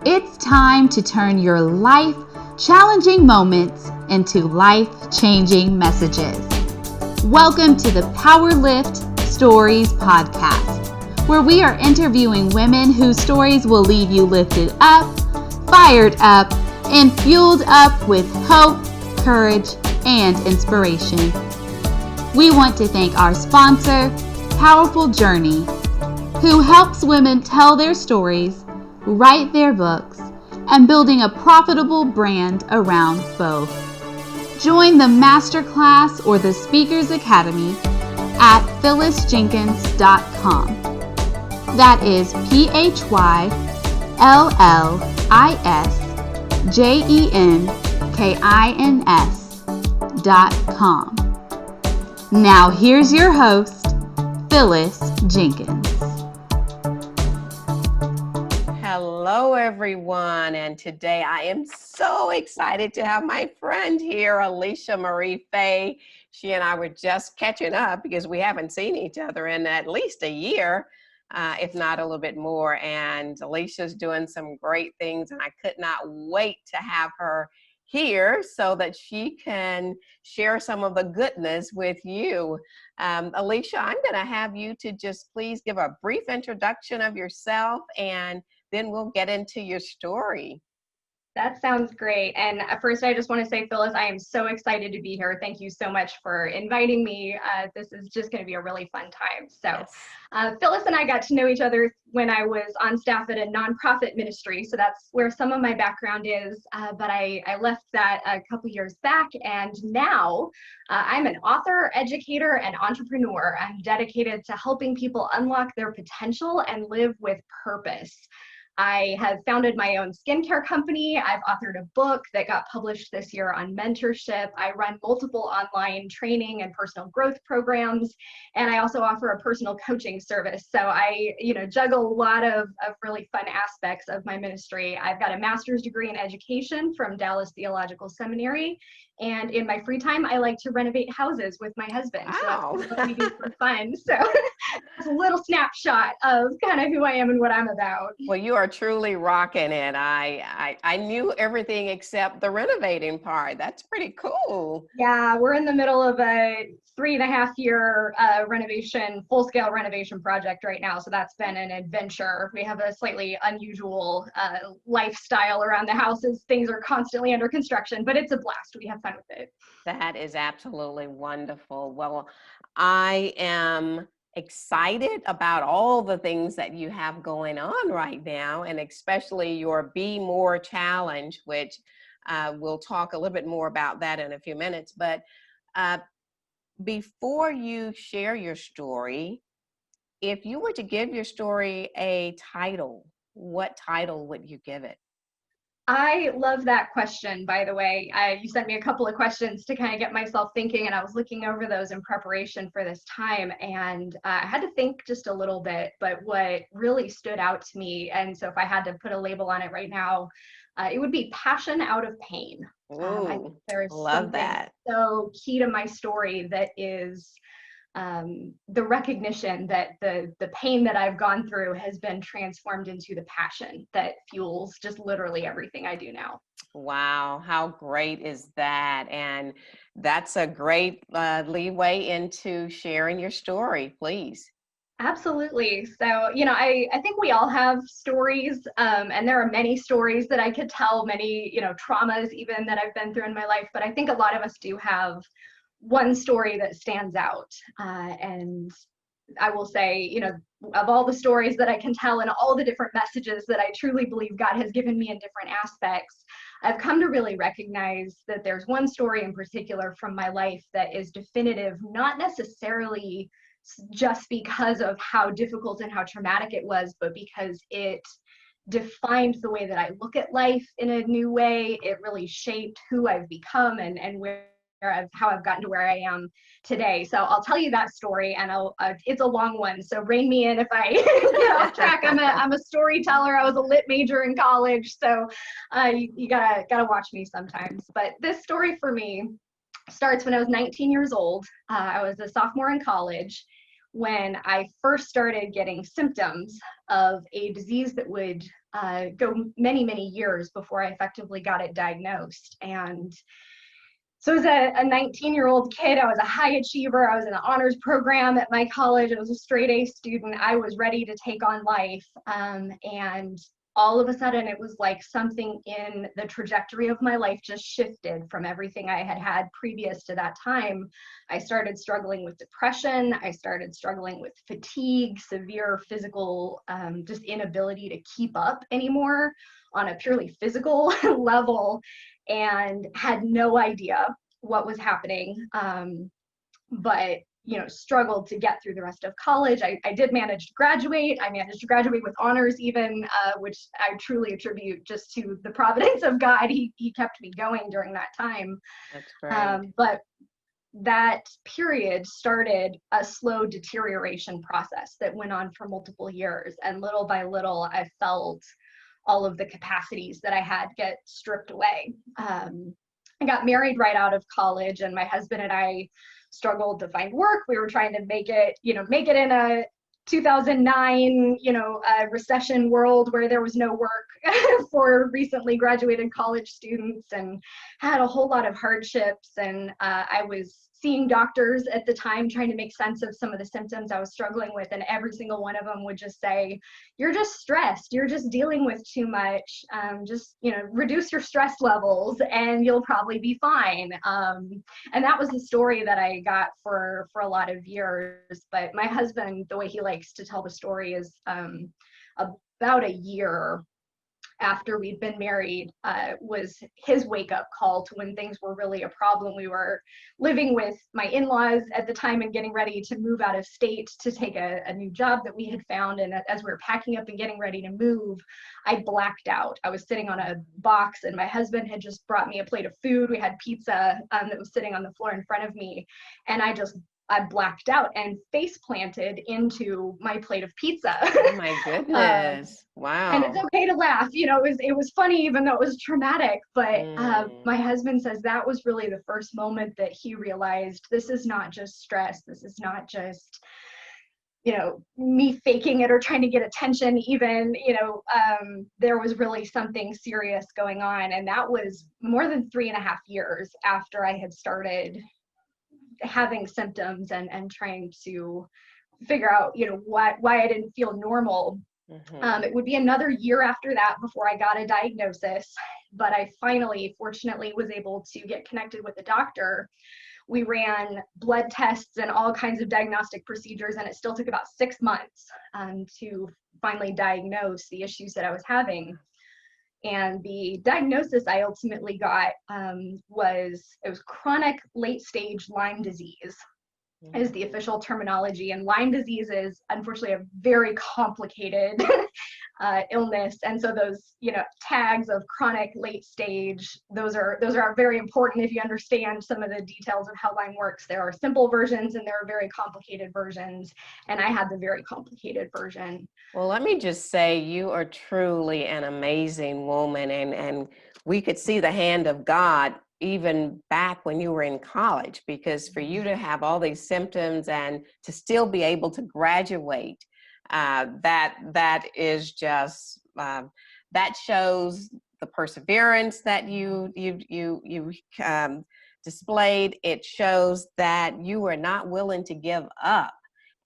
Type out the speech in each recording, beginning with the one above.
It's time to turn your life-challenging moments into life-changing messages. Welcome to the PowerLift Stories podcast, where we are interviewing women whose stories will leave you lifted up, fired up, and fueled up with hope, courage, and inspiration. We want to thank our sponsor, Powerful Journey, who helps women tell their stories, write their books, and building a profitable brand around both. Join the masterclass or the Speakers Academy at phyllisjenkins.com. That is PHYLLISJENKINS.com. Now here's your host, Phyllis Jenkins. Hello, everyone, and today I am so excited to have my friend here, Alicia Marie Fay. She and I were just catching up because we haven't seen each other in at least a year, if not a little bit more, and Alicia's doing some great things, and I could not wait to have her here so that she can share some of the goodness with you. Alicia, I'm going to have you to just please give a brief introduction of yourself, and then we'll get into your story. That sounds great. And first, I just want to say, Phyllis, I am so excited to be here. Thank you so much for inviting me. This is just going to be a really fun time. So Phyllis and I got to know each other when I was on staff at a nonprofit ministry. So that's where some of my background is. But I left that a couple years back. And now I'm an author, educator, and entrepreneur. I'm dedicated to helping people unlock their potential and live with purpose. I have founded my own skincare company. I've authored a book that got published this year on mentorship. I run multiple online training and personal growth programs, and I also offer a personal coaching service. So I, juggle a lot of really fun aspects of my ministry. I've got a master's degree in education from Dallas Theological Seminary. And in my free time, I like to renovate houses with my husband. Wow. So that's what we do for fun. So that's a little snapshot of kind of who I am and what I'm about. Well, you are truly rocking it. I knew everything except the renovating part. That's pretty cool. Yeah, we're in the middle of a 3.5-year full-scale renovation project right now. So that's been an adventure. We have a slightly unusual lifestyle around the house as things are constantly under construction, but it's a blast. We have fun with it. That is absolutely wonderful. Well, I am excited about all the things that you have going on right now, and especially your Be More challenge, which we'll talk a little bit more about that in a few minutes. But before you share your story, if you were to give your story a title, what title would you give it? I love that question, by the way. You sent me a couple of questions to kind of get myself thinking, and I was looking over those in preparation for this time, and I had to think just a little bit, but what really stood out to me, and so if I had to put a label on it right now, it would be passion out of pain. I think there is something so key to my story that is the recognition that the pain that I've gone through has been transformed into the passion that fuels just literally everything I do now. Wow, how great is that? And that's a great leeway into sharing your story, please. Absolutely. So, I think we all have stories, and there are many stories that I could tell, many, traumas even that I've been through in my life, but I think a lot of us do have one story that stands out. And I will say, of all the stories that I can tell and all the different messages that I truly believe God has given me in different aspects, I've come to really recognize that there's one story in particular from my life that is definitive, not necessarily just because of how difficult and how traumatic it was, but because it defined the way that I look at life in a new way. It really shaped who I've become and how I've gotten to where I am today. So I'll tell you that story, and it's a long one, so rein me in if I get off track. I'm a storyteller. I was a lit major in college, so you gotta watch me sometimes. But this story for me starts when I was 19 years old. I was a sophomore in college. when I first started getting symptoms of a disease that would go many, many years before I effectively got it diagnosed. And so as a 19-year-old kid, I was a high achiever. I was in the honors program at my college. I was a straight A student. I was ready to take on life. And all of a sudden, it was like something in the trajectory of my life just shifted from everything I had had previous to that time. I started struggling with depression. I started struggling with fatigue, severe physical, just inability to keep up anymore on a purely physical level, and had no idea what was happening. But struggled to get through the rest of college. I did manage to graduate. I managed to graduate with honors even, which I truly attribute just to the providence of God. He kept me going during that time. That's great. But that period started a slow deterioration process that went on for multiple years. And little by little, I felt all of the capacities that I had get stripped away. I got married right out of college, and my husband and I struggled to find work. We were trying to make it in a 2009, recession world where there was no work for recently graduated college students, and had a whole lot of hardships. And I was seeing doctors at the time trying to make sense of some of the symptoms I was struggling with, and every single one of them would just say, "You're just stressed, you're just dealing with too much, just reduce your stress levels and you'll probably be fine." And that was the story that I got for a lot of years. But my husband, the way he likes to tell the story is about a year after we'd been married was his wake-up call to when things were really a problem. We were living with my in-laws at the time and getting ready to move out of state to take a new job that we had found. And as we were packing up and getting ready to move, I blacked out. I was sitting on a box, and my husband had just brought me a plate of food. We had pizza that was sitting on the floor in front of me, and I blacked out and face planted into my plate of pizza. Oh my goodness. Wow. And it's okay to laugh. It was funny, even though it was traumatic. But my husband says that was really the first moment that he realized this is not just stress. This is not just, me faking it or trying to get attention even. There was really something serious going on. And that was more than 3.5 years after I had started having symptoms and trying to figure out, why I didn't feel normal. Mm-hmm. It would be another year after that before I got a diagnosis, but I finally, fortunately, was able to get connected with a doctor. We ran blood tests and all kinds of diagnostic procedures, and it still took about 6 months to finally diagnose the issues that I was having. And the diagnosis I ultimately got was chronic late-stage Lyme disease, is the official terminology. And Lyme disease is unfortunately a very complicated illness. And so those, tags of chronic late stage, those are very important if you understand some of the details of how Lyme works. There are simple versions and there are very complicated versions. And I had the very complicated version. Well, let me just say, you are truly an amazing woman, and we could see the hand of God even back when you were in college, because for you to have all these symptoms and to still be able to graduate, that is just that shows the perseverance that you displayed. It shows that you were not willing to give up,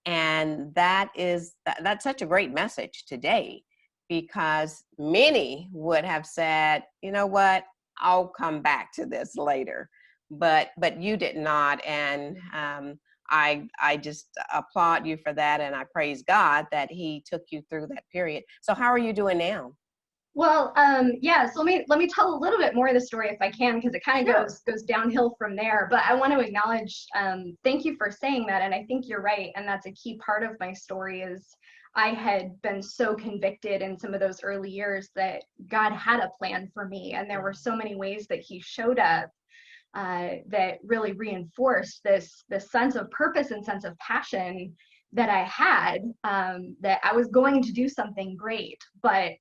and that's such a great message today, because many would have said, you know what, I'll come back to this later, but you did not. And I just applaud you for that, and I praise God that He took you through that period. So how are you doing now? Well, so let me tell a little bit more of the story if I can, because it kind of goes downhill from there. But I want to acknowledge, thank you for saying that, and I think you're right, and that's a key part of my story. Is I had been so convicted in some of those early years that God had a plan for me, and there were so many ways that He showed up that really reinforced this sense of purpose and sense of passion that I had, that I was going to do something great. But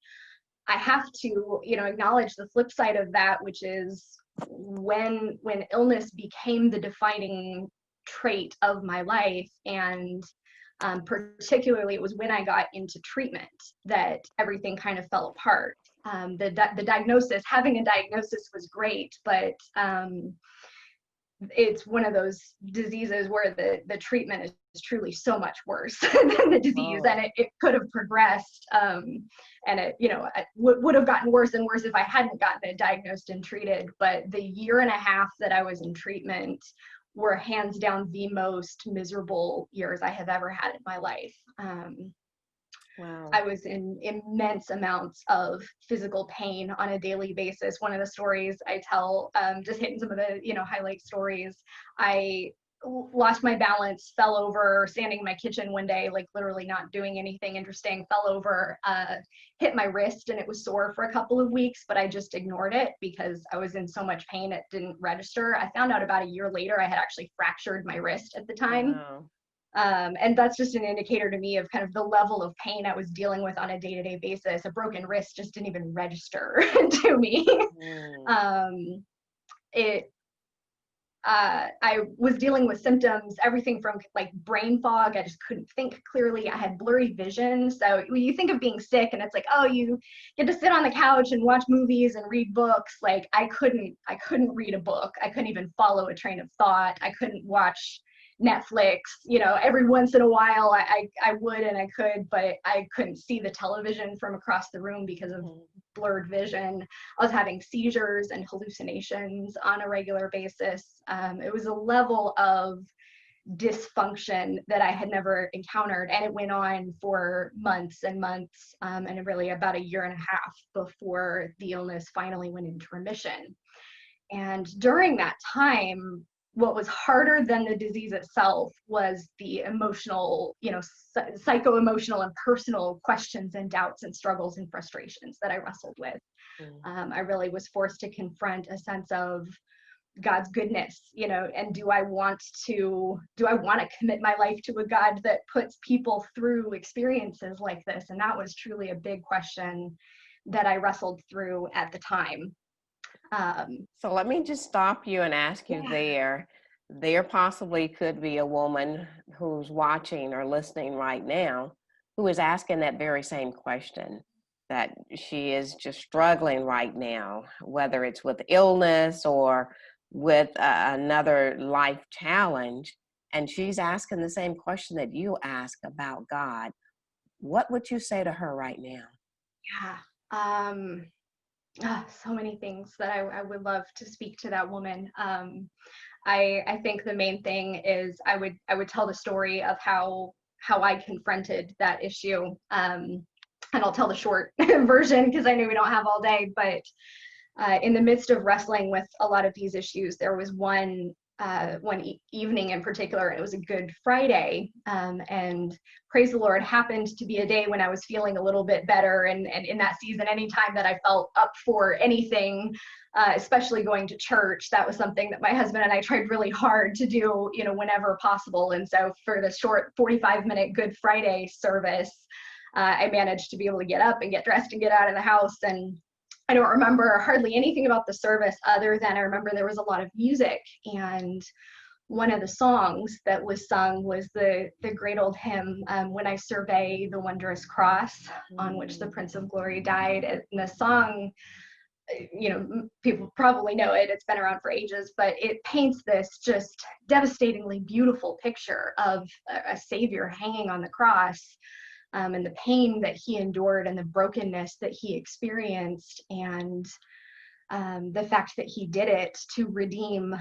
I have to, acknowledge the flip side of that, which is when illness became the defining trait of my life, and Particularly, it was when I got into treatment that everything kind of fell apart. The diagnosis, having a diagnosis was great, but it's one of those diseases where the treatment is truly so much worse than the disease, and it could have progressed, and it would have gotten worse and worse if I hadn't gotten it diagnosed and treated. But the year and a half that I was in treatment were hands down the most miserable years I have ever had in my life. Wow. I was in immense amounts of physical pain on a daily basis. One of the stories I tell, just hitting some of the highlight stories, I lost my balance, fell over, standing in my kitchen one day, like literally not doing anything interesting, fell over, hit my wrist, and it was sore for a couple of weeks, but I just ignored it because I was in so much pain it didn't register. I found out about a year later I had actually fractured my wrist at the time. Wow. And that's just an indicator to me of kind of the level of pain I was dealing with on a day-to-day basis. A broken wrist just didn't even register to me. I was dealing with symptoms, everything from like brain fog. I just couldn't think clearly. I had blurry vision. So when you think of being sick and it's like, oh, you get to sit on the couch and watch movies and read books. Like I couldn't read a book. I couldn't even follow a train of thought. I couldn't watch Netflix, every once in a while I would and I could, but I couldn't see the television from across the room because of blurred vision. I was having seizures and hallucinations on a regular basis. It was a level of dysfunction that I had never encountered, and it went on for months and months, and really about a year and a half before the illness finally went into remission. And during that time, what was harder than the disease itself was the emotional, psycho-emotional and personal questions and doubts and struggles and frustrations that I wrestled with. I really was forced to confront a sense of God's goodness, and do I want to commit my life to a God that puts people through experiences like this? And that was truly a big question that I wrestled through at the time. So let me just stop you and ask you there possibly could be a woman who's watching or listening right now who is asking that very same question, that she is just struggling right now, whether it's with illness or with another life challenge, and she's asking the same question that you ask about God. What would you say to her right now? So many things that I would love to speak to that woman. I think the main thing is I would tell the story of how I confronted that issue. And I'll tell the short version because I know we don't have all day, but in the midst of wrestling with a lot of these issues, there was one evening in particular, and it was a Good Friday, and praise the Lord, happened to be a day when I was feeling a little bit better, and in that season, anytime that I felt up for anything, especially going to church, that was something that my husband and I tried really hard to do, whenever possible. And so for the short 45-minute Good Friday service, I managed to be able to get up and get dressed and get out of the house. And I don't remember hardly anything about the service other than I remember there was a lot of music, and one of the songs that was sung was the great old hymn, When I Survey the Wondrous Cross on which the Prince of Glory died. And the song, people probably know it, it's been around for ages, but it paints this just devastatingly beautiful picture of a Savior hanging on the cross, and the pain that he endured and the brokenness that he experienced, and the fact that he did it to redeem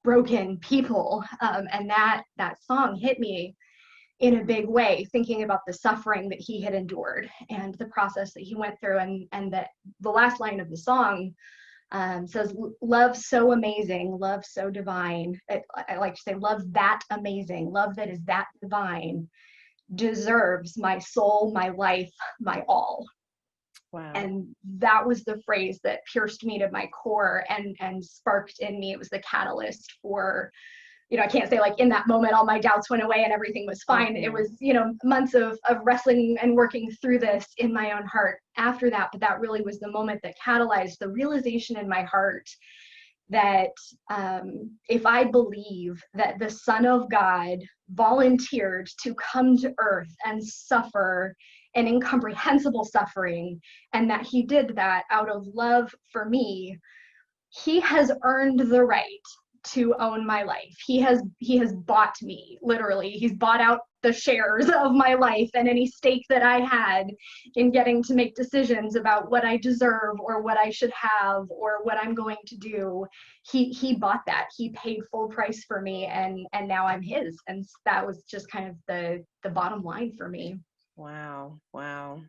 broken people. And that song hit me in a big way, thinking about the suffering that he had endured and the process that he went through. And that the last line of the song says, love so amazing, love so divine. I like to say, love that amazing, love that is that divine, deserves my soul, my life, my all. Wow. And that was the phrase that pierced me to my core and sparked in me. It was the catalyst for, I can't say like in that moment all my doubts went away and everything was fine. Mm-hmm. It was, months of wrestling and working through this in my own heart after that. But that really was the moment that catalyzed the realization in my heart that if I believe that the Son of God volunteered to come to earth and suffer an incomprehensible suffering, and that he did that out of love for me, he has earned the right to own my life. He has bought me, literally. He's bought out the shares of my life and any stake that I had in getting to make decisions about what I deserve or what I should have or what I'm going to do. He bought that. He paid full price for me, and now I'm his. And that was just kind of the bottom line for me. Wow. Wow.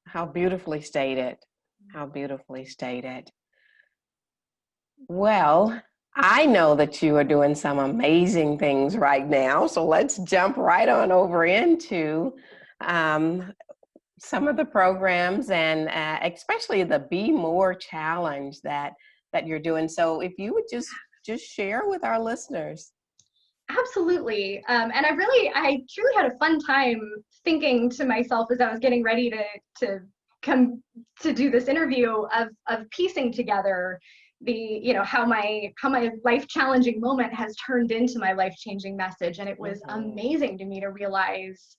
How beautifully stated. How beautifully stated. Well, I know that you are doing some amazing things right now. So let's jump right on over into some of the programs and especially the Be More challenge that you're doing. So if you would just share with our listeners. Absolutely. And I truly had a fun time thinking to myself as I was getting ready to come to do this interview of piecing together how my life challenging moment has turned into my life changing message. And it was amazing to me to realize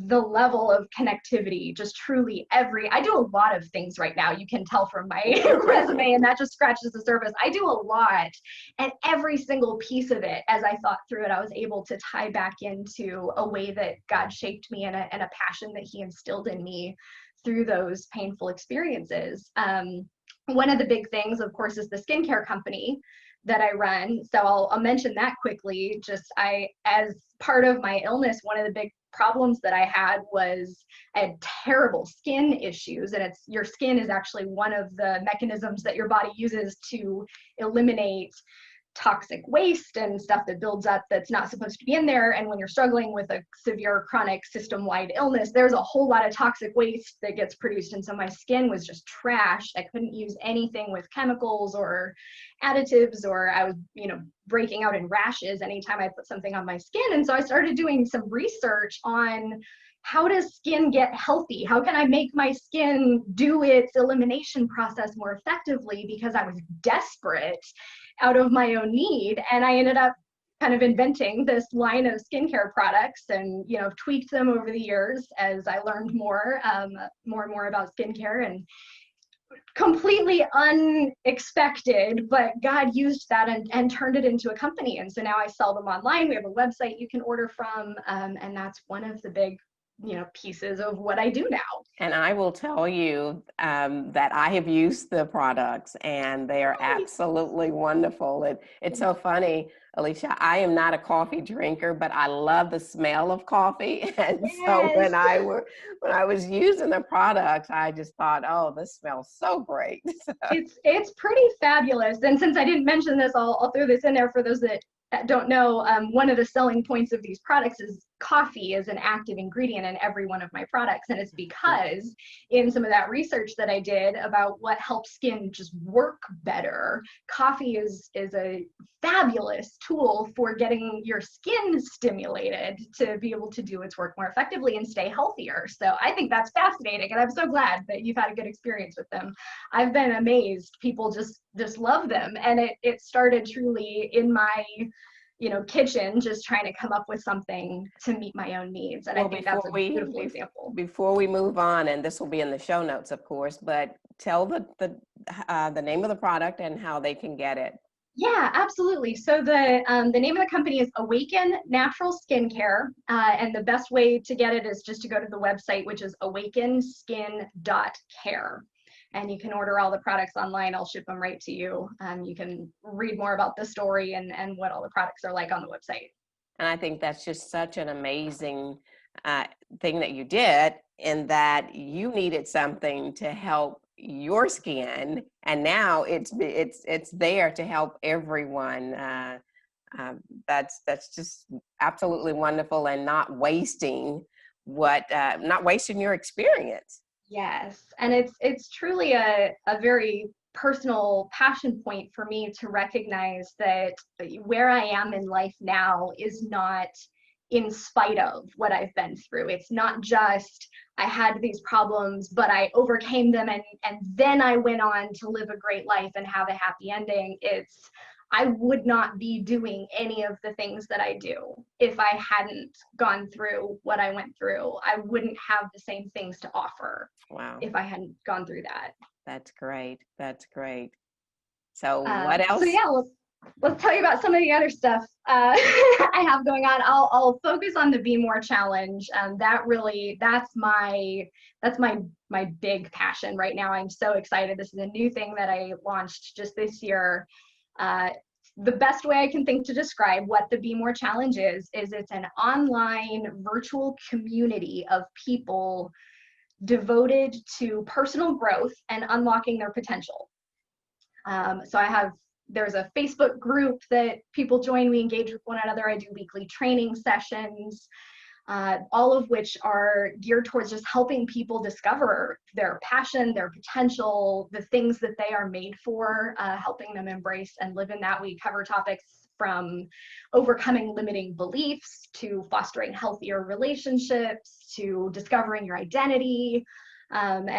the level of connectivity, just truly I do a lot of things right now. You can tell from my resume, and that just scratches the surface. I do a lot, and every single piece of it, as I thought through it, I was able to tie back into a way that God shaped me and a passion that he instilled in me through those painful experiences. One of the big things, of course, is the skincare company that I run. So I'll mention that quickly. As part of my illness, one of the big problems that I had was I had terrible skin issues, and your skin is actually one of the mechanisms that your body uses to eliminate toxic waste and stuff that builds up that's not supposed to be in there. And when you're struggling with a severe chronic system-wide illness, there's a whole lot of toxic waste that gets produced. And so my skin was just trashed. I couldn't use anything with chemicals or additives, or I was, breaking out in rashes anytime I put something on my skin. And so I started doing some research on how does skin get healthy? How can I make my skin do its elimination process more effectively? Because I was desperate out of my own need. And I ended up kind of inventing this line of skincare products and, tweaked them over the years as I learned more and more about skincare, and completely unexpected, but God used that and turned it into a company. And so now I sell them online. We have a website you can order from. And that's one of the big pieces of what I do now. And I will tell you that I have used the products, and they are absolutely wonderful. It's so funny, Alicia. I am not a coffee drinker, but I love the smell of coffee. And so when I was using the products, I just thought, oh, this smells so great. So. It's pretty fabulous. And since I didn't mention this, I'll throw this in there for those that don't know. One of the selling points of these products is coffee is an active ingredient in every one of my products. And it's because in some of that research that I did about what helps skin just work better, coffee is a fabulous tool for getting your skin stimulated to be able to do its work more effectively and stay healthier. So I think that's fascinating, and I'm so glad that you've had a good experience with them. I've been amazed. People just love them, and it started truly in my kitchen, just trying to come up with something to meet my own needs. And I think that's a beautiful example. Before we move on, and this will be in the show notes, of course, but tell the name of the product and how they can get it. Yeah, absolutely. So the name of the company is Awaken Natural Skincare, and the best way to get it is just to go to the website, which is awakenskin.care. And you can order all the products online. I'll ship them right to you. You can read more about the story and what all the products are like on the website. And I think that's just such an amazing thing that you did, in that you needed something to help your skin, and now it's there to help everyone. That's just absolutely wonderful, and not wasting your experience. Yes, and it's truly a very personal passion point for me to recognize that where I am in life now is not in spite of what I've been through. It's not just I had these problems, but I overcame them and then I went on to live a great life and have a happy ending. It's I would not be doing any of the things that I do if I hadn't gone through what I went through. I wouldn't have the same things to offer. Wow. If I hadn't gone through that. That's great. That's great. So what else? So yeah, let's tell you about some of the other stuff I have going on. I'll focus on the Be More challenge. That's my big passion right now. I'm so excited. This is a new thing that I launched just this year. The best way I can think to describe what the Be More challenge is it's an online virtual community of people devoted to personal growth and unlocking their potential. So there's a Facebook group that people join. We engage with one another. I do weekly training sessions, all of which are geared towards just helping people discover their passion, their potential, the things that they are made for, helping them embrace and live in that. We cover topics from overcoming limiting beliefs to fostering healthier relationships to discovering your identity, and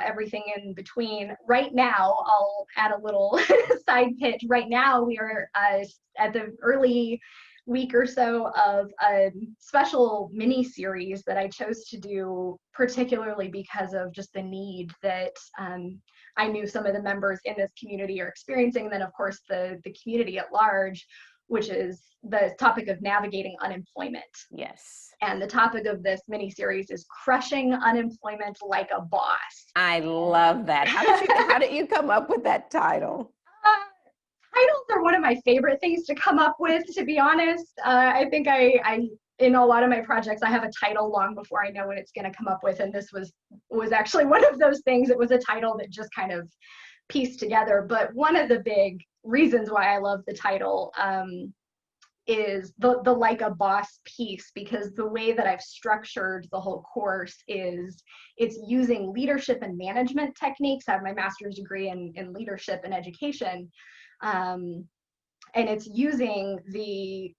everything in between. Right now, I'll add a little side pitch. Right now, we are at the early week or so of a special mini series that I chose to do, particularly because of just the need that I knew some of the members in this community are experiencing. And then, of course, the community at large, which is the topic of navigating unemployment. Yes. And the topic of this mini-series is crushing unemployment like a boss. I love that. How did you come up with that title? Titles are one of my favorite things to come up with, to be honest. I think I in a lot of my projects, I have a title long before I know what it's going to come up with. And this was actually one of those things. It was a title that just kind of pieced together. But one of the big reasons why I love the title is the like a boss piece, because the way that I've structured the whole course is it's using leadership and management techniques. I have my master's degree in leadership and education, and it's using the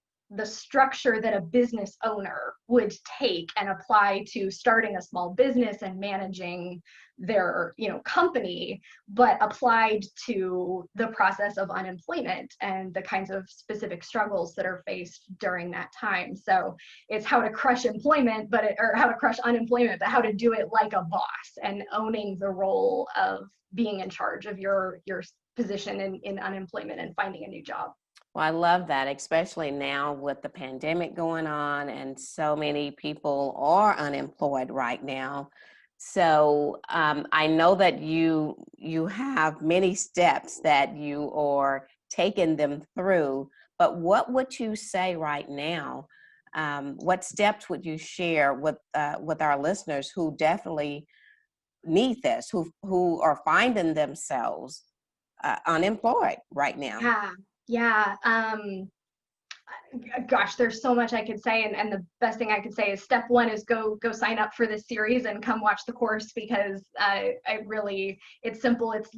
structure that a business owner would take and apply to starting a small business and managing their company, but applied to the process of unemployment and the kinds of specific struggles that are faced during that time. So it's how to crush employment, or how to crush unemployment, but how to do it like a boss and owning the role of being in charge of your position in unemployment and finding a new job. Well, I love that, especially now with the pandemic going on and so many people are unemployed right now. So I know that you have many steps that you are taking them through, but what would you say right now? What steps would you share with our listeners who definitely need this, who are finding themselves unemployed right now? Yeah. Gosh, there's so much I could say. And the best thing I could say is step one is go sign up for this series and come watch the course, because it's simple. It's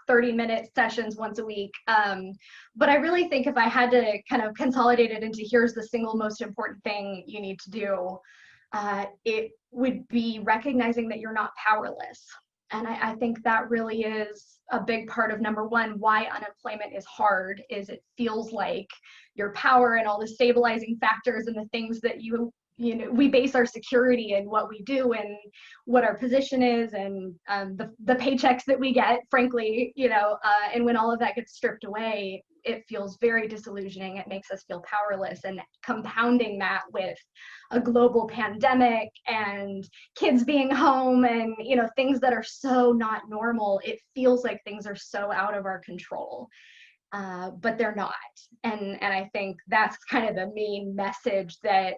30-minute sessions once a week. But I really think if I had to kind of consolidate it into here's the single most important thing you need to do, it would be recognizing that you're not powerless. And I think that really is a big part of number one, why unemployment is hard, is it feels like your power and all the stabilizing factors and the things that we base our security in what we do and what our position is and the paychecks that we get, frankly, and when all of that gets stripped away, it feels very disillusioning. It makes us feel powerless, and compounding that with a global pandemic and kids being home and things that are so not normal, it feels like things are so out of our control, but they're not. And I think that's kind of the main message that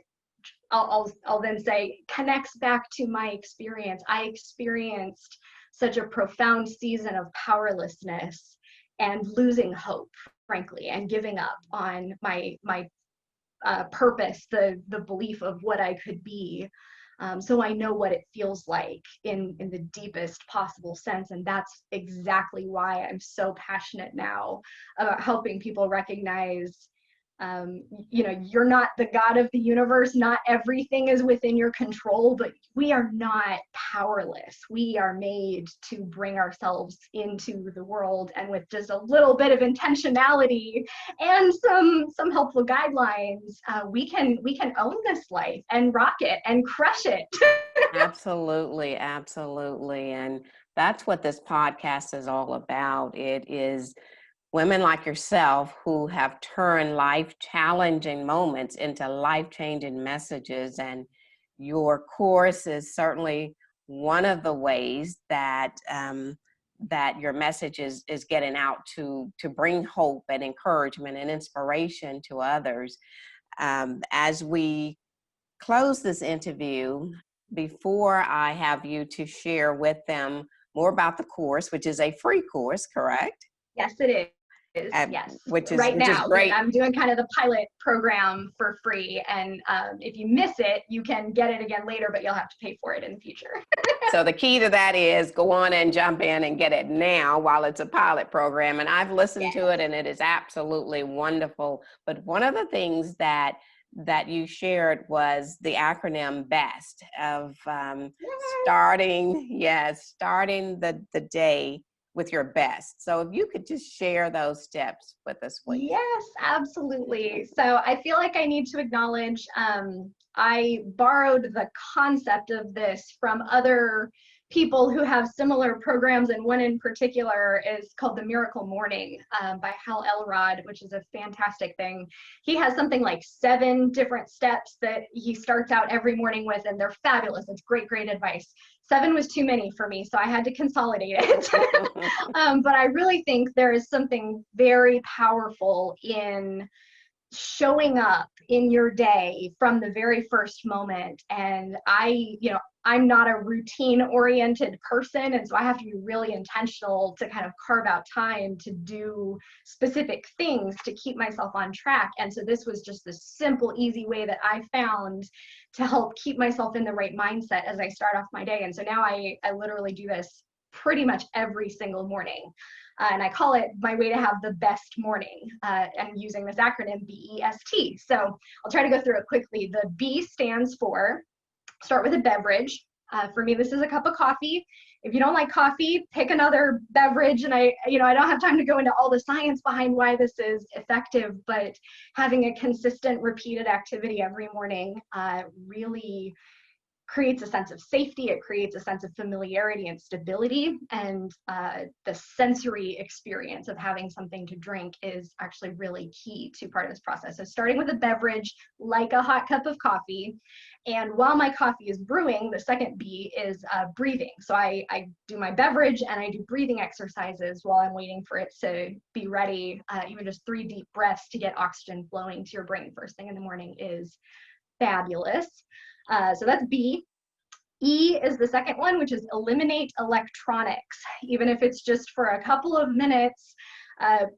I'll then say connects back to my experience. I experienced such a profound season of powerlessness and losing hope, frankly, and giving up on my purpose, the belief of what I could be. So I know what it feels like in the deepest possible sense. And that's exactly why I'm so passionate now about helping people recognize you're not the God of the universe. Not everything is within your control, but we are not powerless. We are made to bring ourselves into the world, and with just a little bit of intentionality and some helpful guidelines, we can own this life and rock it and crush it. Absolutely, absolutely. And that's what this podcast is all about. It is women like yourself who have turned life challenging moments into life changing messages. And your course is certainly one of the ways that that your message is getting out to bring hope and encouragement and inspiration to others. As we close this interview, before I have you to share with them more about the course, which is a free course, correct? Yes, it is. Yes, which is great. I'm doing kind of the pilot program for free, and if you miss it, you can get it again later, but you'll have to pay for it in the future. So the key to that is go on and jump in and get it now while it's a pilot program. And I've listened to it, and it is absolutely wonderful. But one of the things that you shared was the acronym BEST of starting the day with your best. So if you could just share those steps with us, please. Yes, absolutely. So I feel like I need to acknowledge, I borrowed the concept of this from other people who have similar programs, and one in particular is called the Miracle Morning by Hal Elrod, which is a fantastic thing. He has something like 7 different steps that he starts out every morning with, and they're fabulous. It's great advice. 7 was too many for me, so I had to consolidate it. But I really think there is something very powerful in showing up in your day from the very first moment. And I'm not a routine oriented person, and so I have to be really intentional to kind of carve out time to do specific things to keep myself on track. And so this was just the simple, easy way that I found to help keep myself in the right mindset as I start off my day. And so now I literally do this pretty much every single morning. And I call it my way to have the best morning. I'm using this acronym BEST. So I'll try to go through it quickly. The B stands for, start with a beverage. For me, this is a cup of coffee. If you don't like coffee, pick another beverage. And I don't have time to go into all the science behind why this is effective, but having a consistent, repeated activity every morning really creates a sense of safety. It creates a sense of familiarity and stability, and the sensory experience of having something to drink is actually really key to part of this process. So starting with a beverage like a hot cup of coffee, and while my coffee is brewing, the second B is breathing. So I do my beverage and I do breathing exercises while I'm waiting for it to be ready. Even just 3 deep breaths to get oxygen flowing to your brain first thing in the morning is fabulous. So that's B. E is the second one, which is eliminate electronics. Even if it's just for a couple of minutes,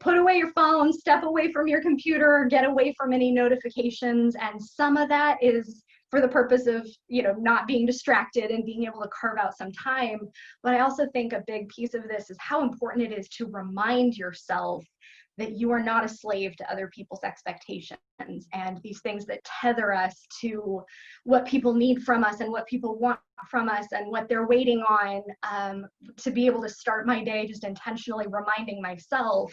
put away your phone, step away from your computer, get away from any notifications. And some of that is for the purpose of, not being distracted and being able to carve out some time. But I also think a big piece of this is how important it is to remind yourself that you are not a slave to other people's expectations and these things that tether us to what people need from us and what people want from us and what they're waiting on, to be able to start my day just intentionally reminding myself,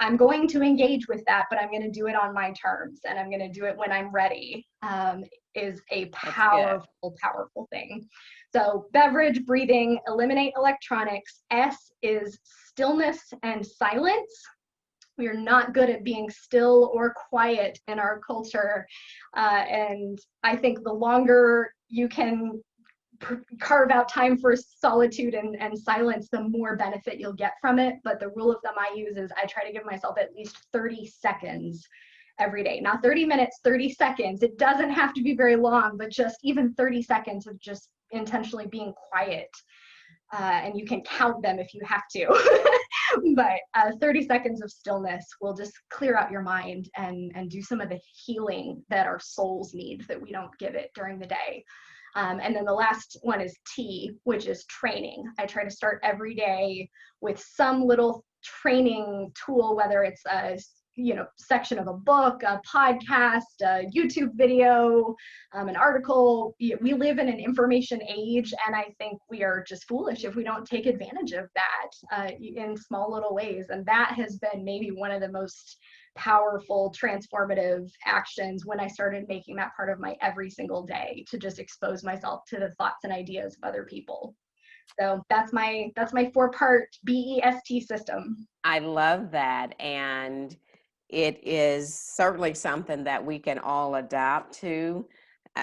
I'm going to engage with that, but I'm going to do it on my terms and I'm going to do it when I'm ready, is a powerful thing. So beverage, breathing, eliminate electronics. S is stillness and silence. We are not good at being still or quiet in our culture. And I think the longer you can carve out time for solitude and silence, the more benefit you'll get from it. But the rule of thumb I use is I try to give myself at least 30 seconds every day. Not 30 minutes, 30 seconds. It doesn't have to be very long, but just even 30 seconds of just intentionally being quiet. And you can count them if you have to. But 30 seconds of stillness will just clear out your mind and do some of the healing that our souls need that we don't give it during the day. And then the last one is T, which is training. I try to start every day with some little training tool, whether it's section of a book, a podcast, a YouTube video, an article. We live in an information age, and I think we are just foolish if we don't take advantage of that in small little ways. And that has been maybe one of the most powerful, transformative actions when I started making that part of my every single day, to just expose myself to the thoughts and ideas of other people. So that's my 4-part BEST system. I love that. And it is certainly something that we can all adapt to.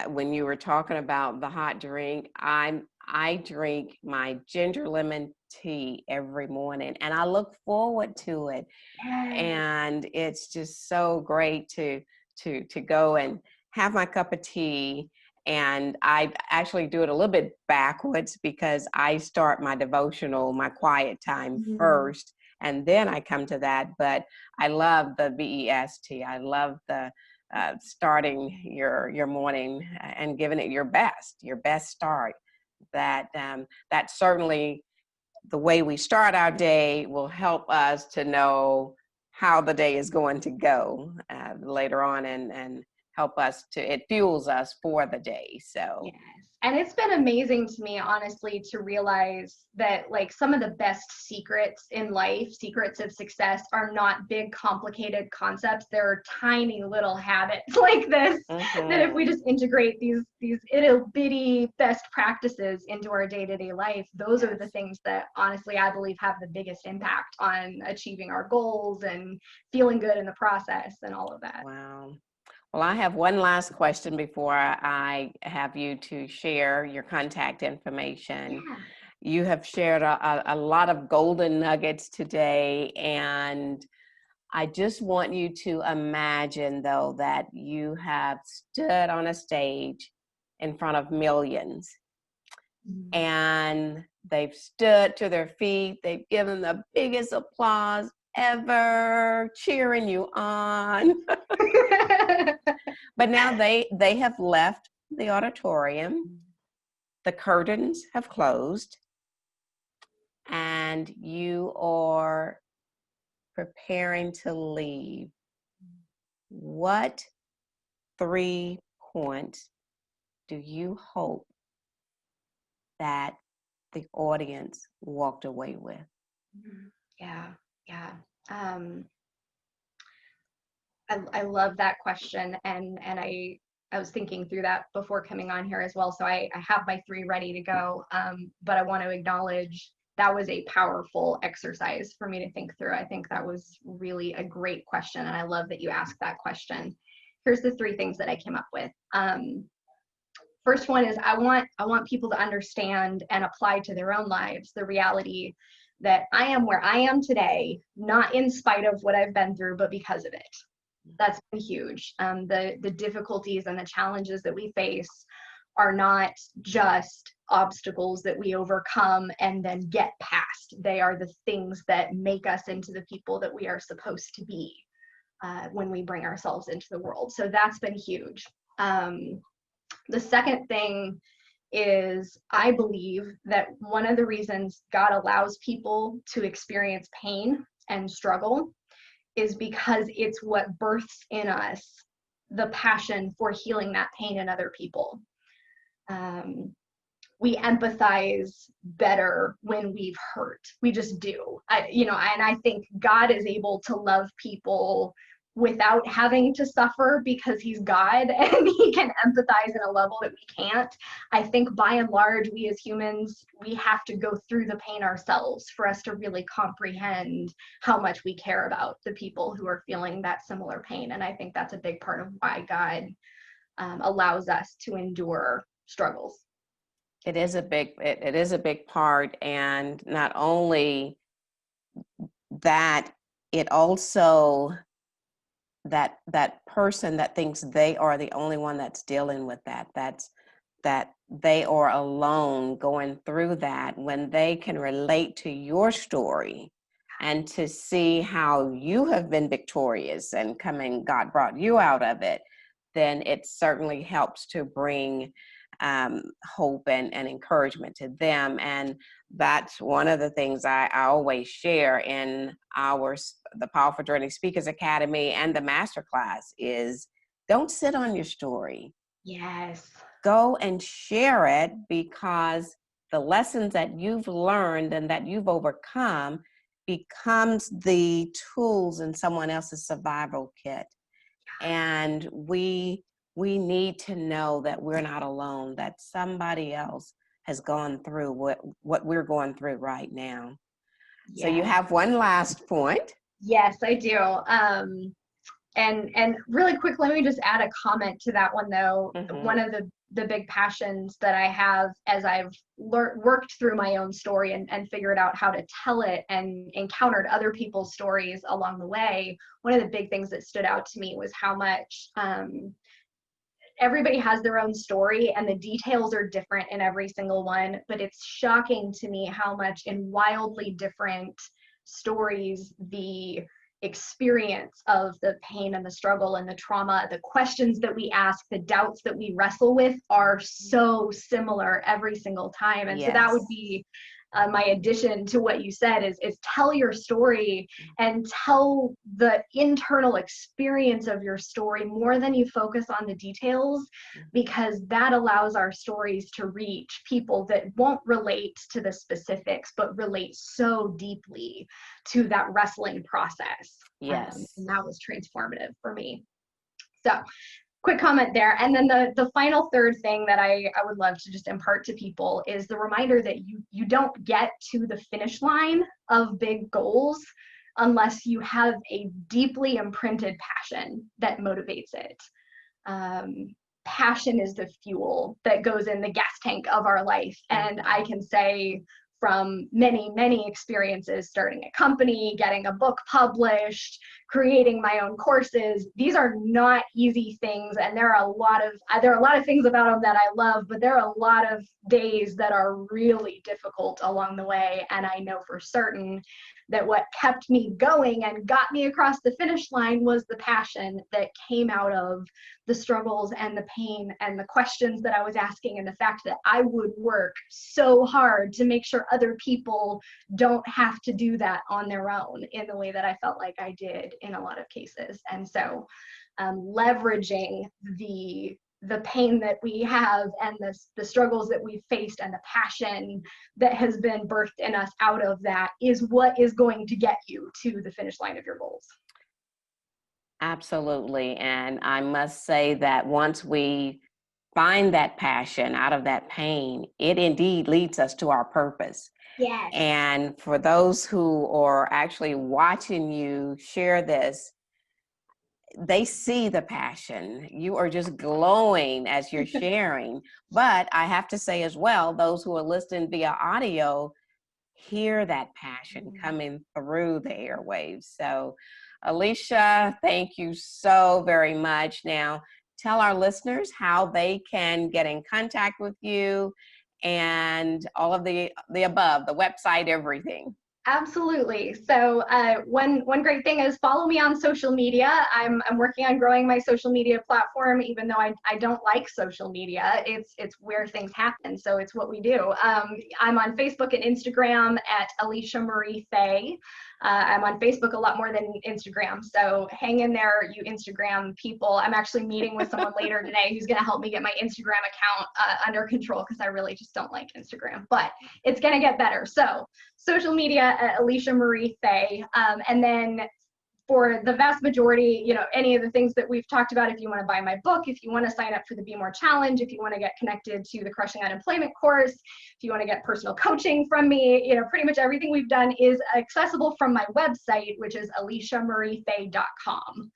When you were talking about the hot drink, I drink my ginger lemon tea every morning, and I look forward to it. Yes. And it's just so great to go and have my cup of tea. And I actually do it a little bit backwards, because I start my devotional, my quiet time first, and then I come to that. But I love the BEST. I love the starting your morning and giving it your best start. That certainly, the way we start our day will help us to know how the day is going to go later on, and help us it fuels us for the day. So yes. And it's been amazing to me, honestly, to realize that like some of the best secrets in life, secrets of success, are not big, complicated concepts. There are tiny little habits like this that if we just integrate these ittle bitty best practices into our day-to-day life, those are the things that honestly I believe have the biggest impact on achieving our goals and feeling good in the process and all of that. Wow. Well, I have one last question before I have you to share your contact information. Yeah. You have shared a lot of golden nuggets today, and I just want you to imagine, though, that you have stood on a stage in front of millions, and they've stood to their feet. They've given the biggest applause ever, cheering you on. But now they have left the auditorium. The curtains have closed, and you are preparing to leave. What 3 points do you hope that the audience walked away with? Yeah. I love that question, and I was thinking through that before coming on here as well. So I have my 3 ready to go, but I want to acknowledge that was a powerful exercise for me to think through. I think that was really a great question, and I love that you asked that question. Here's the 3 things that I came up with. First one is I want people to understand and apply to their own lives the reality that I am where I am today, not in spite of what I've been through, but because of it. That's been huge. The difficulties and the challenges that we face are not just obstacles that we overcome and then get past. They are the things that make us into the people that we are supposed to be when we bring ourselves into the world. So that's been huge. The second thing is I believe that one of the reasons God allows people to experience pain and struggle is because it's what births in us the passion for healing that pain in other people. We empathize better when we've hurt. We just do. And I think God is able to love people without having to suffer because he's God and he can empathize in a level that we can't. I think by and large, we as humans, we have to go through the pain ourselves for us to really comprehend how much we care about the people who are feeling that similar pain. And I think that's a big part of why God allows us to endure struggles. It is a big part, and not only that, it also that person that thinks they are the only one that's dealing with that they are alone going through that, when they can relate to your story and to see how you have been victorious and God brought you out of it, then it certainly helps to bring hope and encouragement to them. And that's one of the things I always share in the Powerful Journey Speakers Academy and the masterclass is don't sit on your story. Yes. Go and share it, because the lessons that you've learned and that you've overcome becomes the tools in someone else's survival kit. And we need to know that we're not alone, that somebody else has gone through what we're going through right now. Yes. So you have one last point. Yes, I do. And really quick, let me just add a comment to that one though. Mm-hmm. One of the big passions that I have as I've worked through my own story and figured out how to tell it and encountered other people's stories along the way, one of the big things that stood out to me was how much everybody has their own story and the details are different in every single one, but it's shocking to me how much in wildly different stories the experience of the pain and the struggle and the trauma, the questions that we ask, the doubts that we wrestle with are so similar every single time. And Yes. So that would be my addition to what you said is tell your story and tell the internal experience of your story more than you focus on the details, because that allows our stories to reach people that won't relate to the specifics, but relate so deeply to that wrestling process. Yes. And that was transformative for me. So quick comment there. And then the final third thing that I would love to just impart to people is the reminder that you don't get to the finish line of big goals unless you have a deeply imprinted passion that motivates it. Passion is the fuel that goes in the gas tank of our life. And I can say from many, many experiences, starting a company, getting a book published, creating my own courses, these are not easy things. And there are a lot of things about them that I love, but there are a lot of days that are really difficult along the way. And I know for certain that what kept me going and got me across the finish line was the passion that came out of the struggles and the pain and the questions that I was asking, and the fact that I would work so hard to make sure other people don't have to do that on their own in the way that I felt like I did in a lot of cases. And so leveraging the pain that we have and the struggles that we've faced and the passion that has been birthed in us out of that is what is going to get you to the finish line of your goals. Absolutely. And I must say that once we find that passion out of that pain, it indeed leads us to our purpose. Yes. And for those who are actually watching you share this, they see the passion. You are just glowing as you're sharing. But I have to say as well, those who are listening via audio hear that passion coming through the airwaves. So, Alicia, thank you so very much. Now, tell our listeners how they can get in contact with you and all of the above, the website, everything. Absolutely. So one great thing is follow me on social media. I'm working on growing my social media platform, even though I don't like social media. It's where things happen. So it's what we do. I'm on Facebook and Instagram at Alicia Marie Fay. I'm on Facebook a lot more than Instagram. So hang in there, you Instagram people. I'm actually meeting with someone later today who's going to help me get my Instagram account under control, because I really just don't like Instagram, but it's going to get better. So social media at Alicia Marie Fay. And then for the vast majority, any of the things that we've talked about, if you want to buy my book, if you want to sign up for the Be More Challenge, if you want to get connected to the Crushing Unemployment course, if you want to get personal coaching from me, pretty much everything we've done is accessible from my website, which is aliciamariefay.com.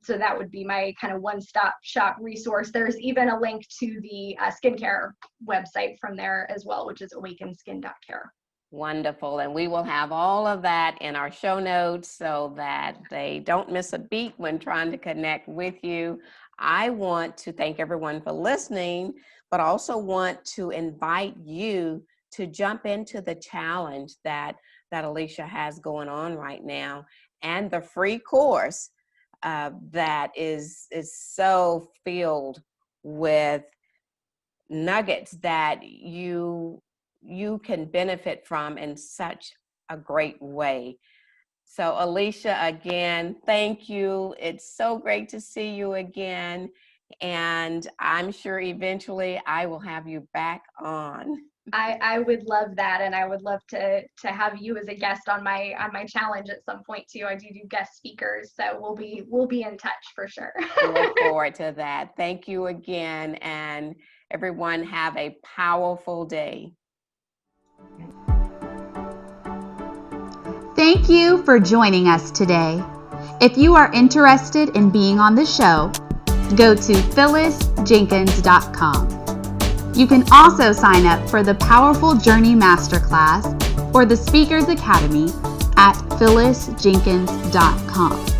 So that would be my kind of one-stop shop resource. There's even a link to the skincare website from there as well, which is awakenskin.care. Wonderful. And we will have all of that in our show notes so that they don't miss a beat when trying to connect with you. I want to thank everyone for listening, but also want to invite you to jump into the challenge that Alicia has going on right now, and the free course that is so filled with nuggets that you can benefit from in such a great way. So Alicia, again, thank you. It's so great to see you again. And I'm sure eventually I will have you back on. I would love that, and I would love to have you as a guest on my challenge at some point too. I do guest speakers, so we'll be in touch for sure. Look forward to that. Thank you again, and everyone have a powerful day. Thank you for joining us today. If you are interested in being on the show, go to phyllisjenkins.com. You can also sign up for the Powerful Journey Masterclass or the Speakers Academy at phyllisjenkins.com.